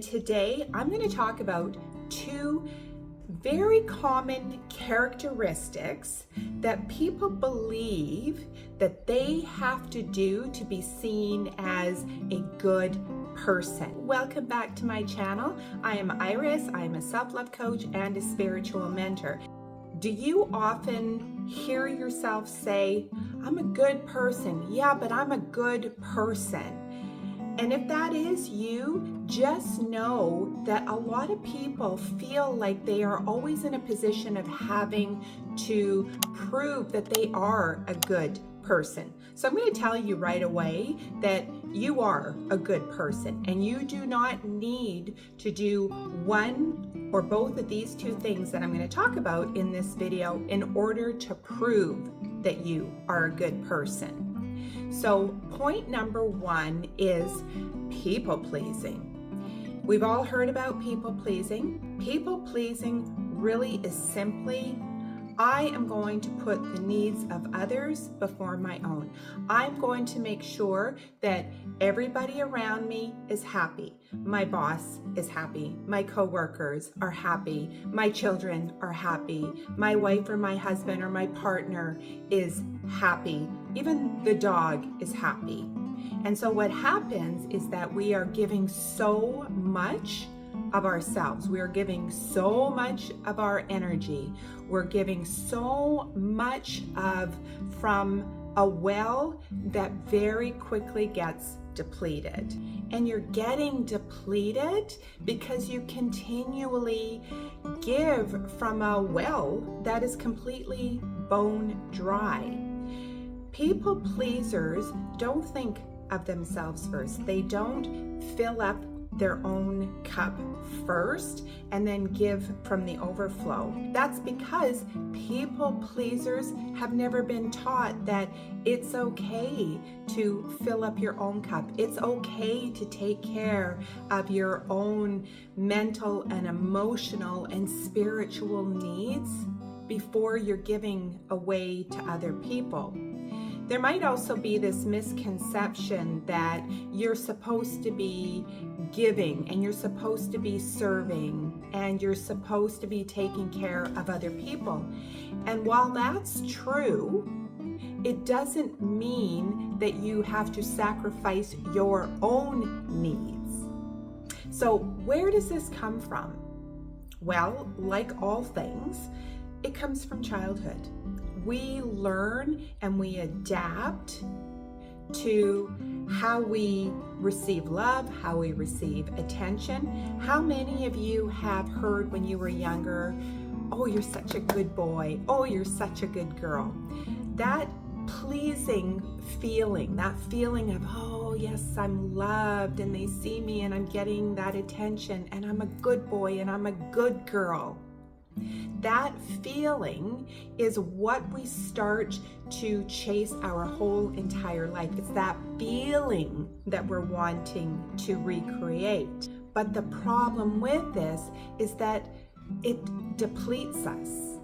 Today, I'm going to talk about two very common characteristics that people believe that they have to do to be seen as a good person. Welcome back to my channel. I am Iris. I am a self-love coach and a spiritual mentor. Do you often hear yourself say, I'm a good person? Yeah, but I'm a good person. And if that is you, just know that a lot of people feel like they are always in a position of having to prove that they are a good person. So I'm going to tell you right away that you are a good person and you do not need to do one or both of these two things that I'm going to talk about in this video in order to prove that you are a good person. So point number one is people pleasing. We've all heard about people pleasing. People pleasing really is simply, I am going to put the needs of others before my own. I'm going to make sure that everybody around me is happy. My boss is happy. My coworkers are happy. My children are happy. My wife or my husband or my partner is happy. Even the dog is happy. And so what happens is that we are giving so much of ourselves. We are giving so much of our energy. We're giving so much from a well that very quickly gets depleted. And you're getting depleted because you continually give from a well that is completely bone dry. People pleasers don't think of themselves first. They don't fill up their own cup first and then give from the overflow. That's because people pleasers have never been taught that it's okay to fill up your own cup. It's okay to take care of your own mental and emotional and spiritual needs before you're giving away to other people. There might also be this misconception that you're supposed to be giving and you're supposed to be serving and you're supposed to be taking care of other people. And while that's true, it doesn't mean that you have to sacrifice your own needs. So where does this come from? Well, like all things, it comes from childhood. We learn and we adapt to how we receive love, how we receive attention. How many of you have heard when you were younger, oh, you're such a good boy, oh, you're such a good girl? That pleasing feeling, that feeling of, oh, yes, I'm loved and they see me and I'm getting that attention and I'm a good boy and I'm a good girl. That feeling is what we start to chase our whole entire life. It's that feeling that we're wanting to recreate. But the problem with this is that it depletes us.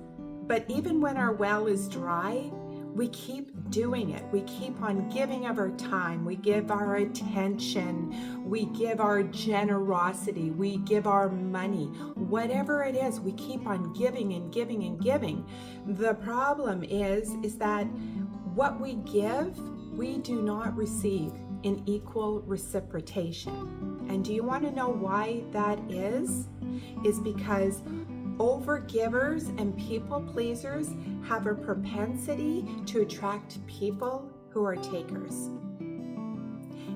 But even when our well is dry, we keep doing it. We keep on giving of our time. We give our attention. We give our generosity. We give our money. Whatever it is, we keep on giving and giving and giving. The problem is that what we give, we do not receive in equal reciprocation. And do you want to know why that is? Is because overgivers and people pleasers have a propensity to attract people who are takers.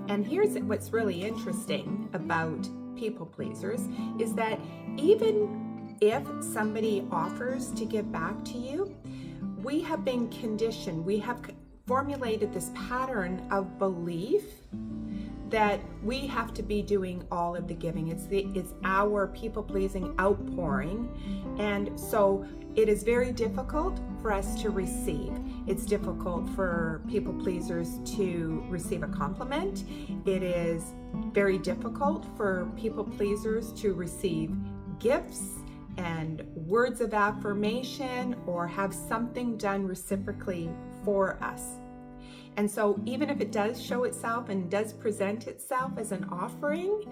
And here's what's really interesting about people pleasers is that even if somebody offers to give back to you, we have been conditioned, we have formulated this pattern of belief that we have to be doing all of the giving. It's our people-pleasing outpouring. And so it is very difficult for us to receive. It's difficult for people pleasers to receive a compliment. It is very difficult for people pleasers to receive gifts and words of affirmation or have something done reciprocally for us. And so even if it does show itself and does present itself as an offering,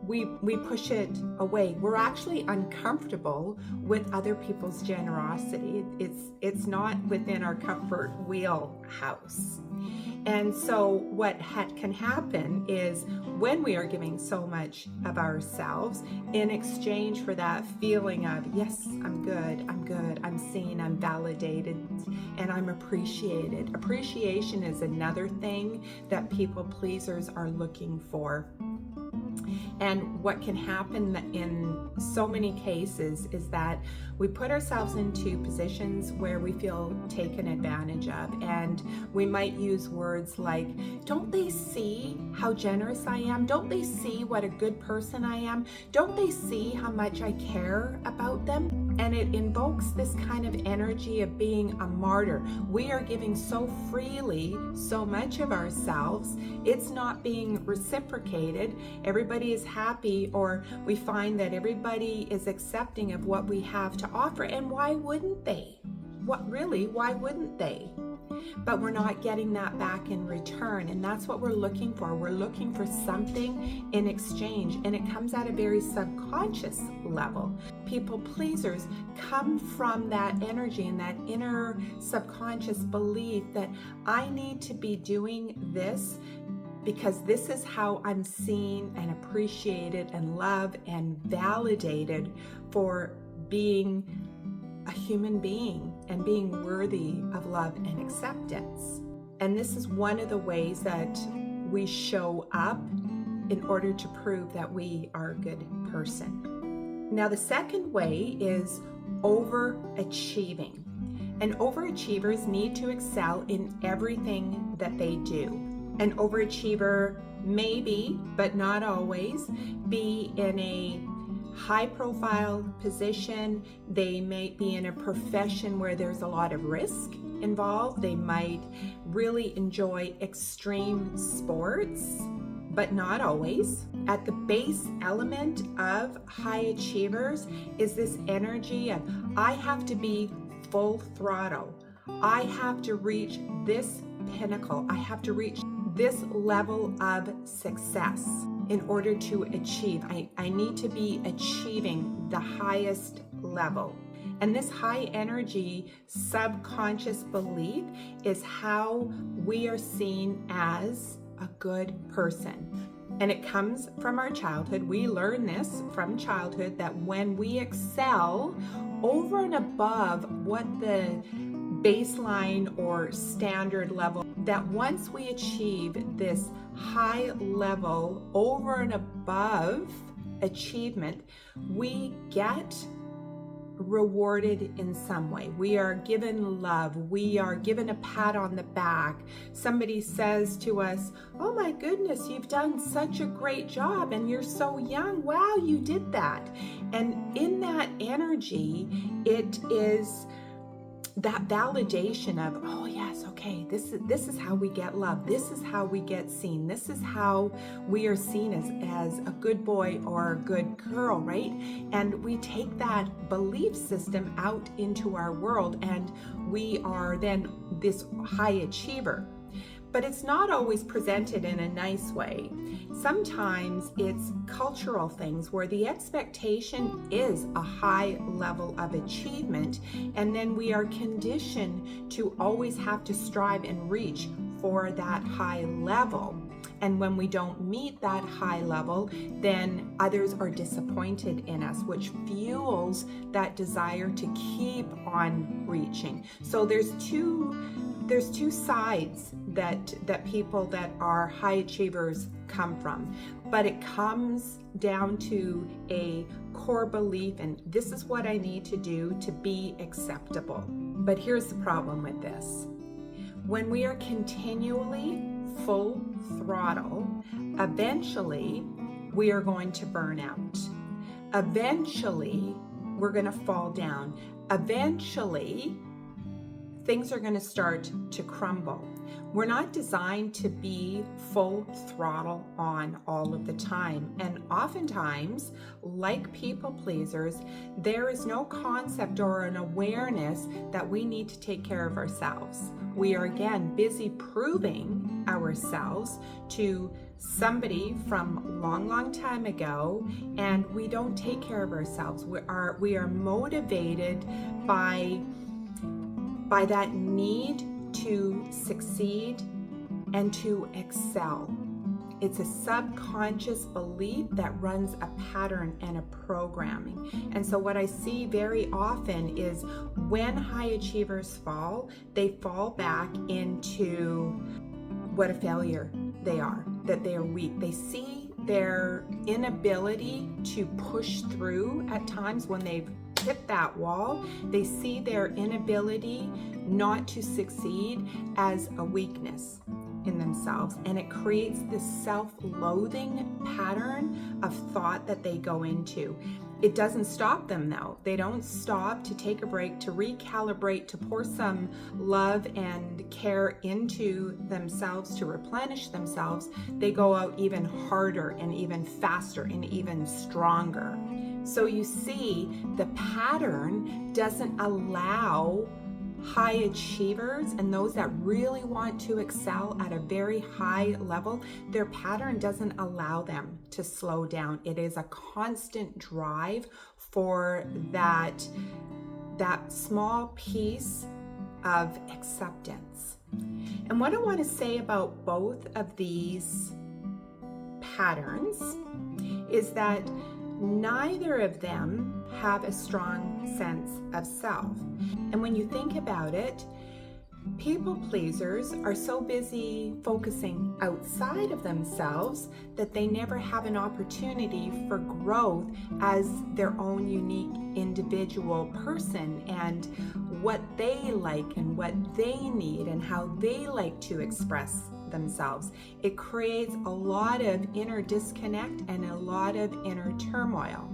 we push it away. We're actually uncomfortable with other people's generosity. It's not within our comfort wheelhouse. And so what can happen is when we are giving so much of ourselves in exchange for that feeling of, yes, I'm good, I'm seen, I'm validated, and I'm appreciated. Appreciation is another thing that people pleasers are looking for. And what can happen in so many cases is that we put ourselves into positions where we feel taken advantage of. And we might use words like, don't they see how generous I am? Don't they see what a good person I am? Don't they see how much I care about them? And it invokes this kind of energy of being a martyr. We are giving so freely, so much of ourselves. It's not being reciprocated. Everybody is happy, or we find that everybody is accepting of what we have to offer. And why wouldn't they? Why wouldn't they? But we're not getting that back in return, and that's what we're looking for. We're looking for something in exchange, and it comes at a very subconscious level. People pleasers come from that energy and that inner subconscious belief that I need to be doing this because this is how I'm seen and appreciated and loved and validated for being a human being and being worthy of love and acceptance. And this is one of the ways that we show up in order to prove that we are a good person. Now, the second way is overachieving. And overachievers need to excel in everything that they do. An overachiever may be, but not always, be in a high-profile position. They may be in a profession where there's a lot of risk involved. They might really enjoy extreme sports, but not always. At the base element of high achievers is this energy of, I have to be full throttle. I have to reach this pinnacle. I have to reach this level of success in order to achieve. I need to be achieving the highest level. And this high energy subconscious belief is how we are seen as a good person. And it comes from our childhood. We learn this from childhood, that when we excel over and above what the baseline or standard level, that once we achieve this high level over and above achievement, we get rewarded in some way. We are given love. We are given a pat on the back. Somebody says to us, oh my goodness, you've done such a great job and you're so young. Wow, you did that. And in that energy, it is that validation of, oh yes, okay, this is how we get love. This is how we get seen. This is how we are seen as a good boy or a good girl, right? And we take that belief system out into our world, and we are then this high achiever. But it's not always presented in a nice way. Sometimes it's cultural things where the expectation is a high level of achievement, and then we are conditioned to always have to strive and reach for that high level. And when we don't meet that high level, then others are disappointed in us, which fuels that desire to keep on reaching. So there's two sides that people that are high achievers come from, but it comes down to a core belief, and this is what I need to do to be acceptable. But here's the problem with this. When we are continually full throttle, eventually we are going to burn out. Eventually we're going to fall down. Eventually things are going to start to crumble. We're not designed to be full throttle on all of the time. And oftentimes, like people pleasers, there is no concept or an awareness that we need to take care of ourselves. We are again busy proving ourselves to somebody from long time ago, and we don't take care of ourselves. We are motivated by that need to succeed and to excel. It's a subconscious belief that runs a pattern and a programming. And so what I see very often is when high achievers fall, they fall back into what a failure they are, that they are weak. They see their inability to push through at times when they've hit that wall. They see their inability not to succeed as a weakness in themselves, and it creates this self-loathing pattern of thought that they go into. It doesn't stop them though. They don't stop to take a break, to recalibrate, to pour some love and care into themselves, to replenish themselves. They go out even harder and even faster and even stronger. So you see, the pattern doesn't allow high achievers and those that really want to excel at a very high level, their pattern doesn't allow them to slow down. It is a constant drive for that small piece of acceptance. And what I want to say about both of these patterns is that neither of them have a strong sense of self. And when you think about it, people pleasers are so busy focusing outside of themselves that they never have an opportunity for growth as their own unique individual person, and what they like and what they need and how they like to express themselves. It creates a lot of inner disconnect and a lot of inner turmoil.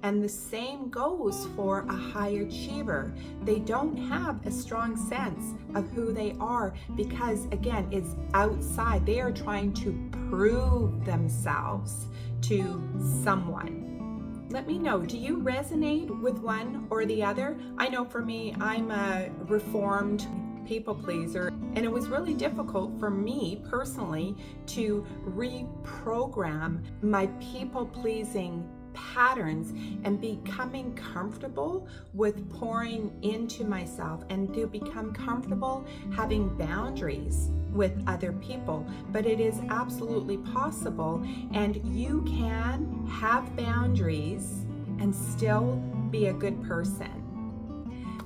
And the same goes for a high achiever. They don't have a strong sense of who they are because, again, it's outside. They are trying to prove themselves to someone. Let me know, do you resonate with one or the other? I know for me, I'm a reformed people pleaser, and it was really difficult for me personally to reprogram my people pleasing patterns and becoming comfortable with pouring into myself and to become comfortable having boundaries with other people. But it is absolutely possible, and you can have boundaries and still be a good person.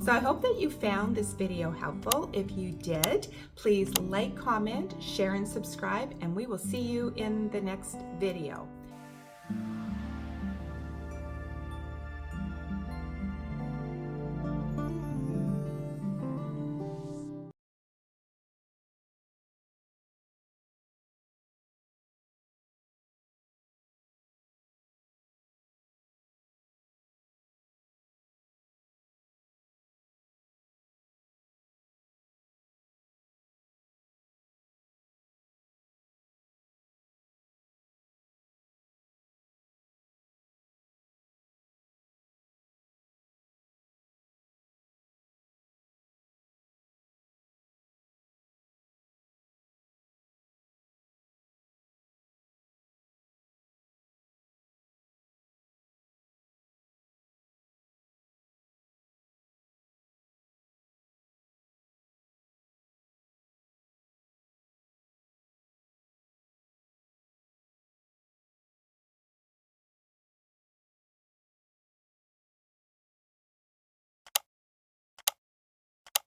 So I hope that you found this video helpful. If you did, please like, comment, share, and subscribe, and we will see you in the next video.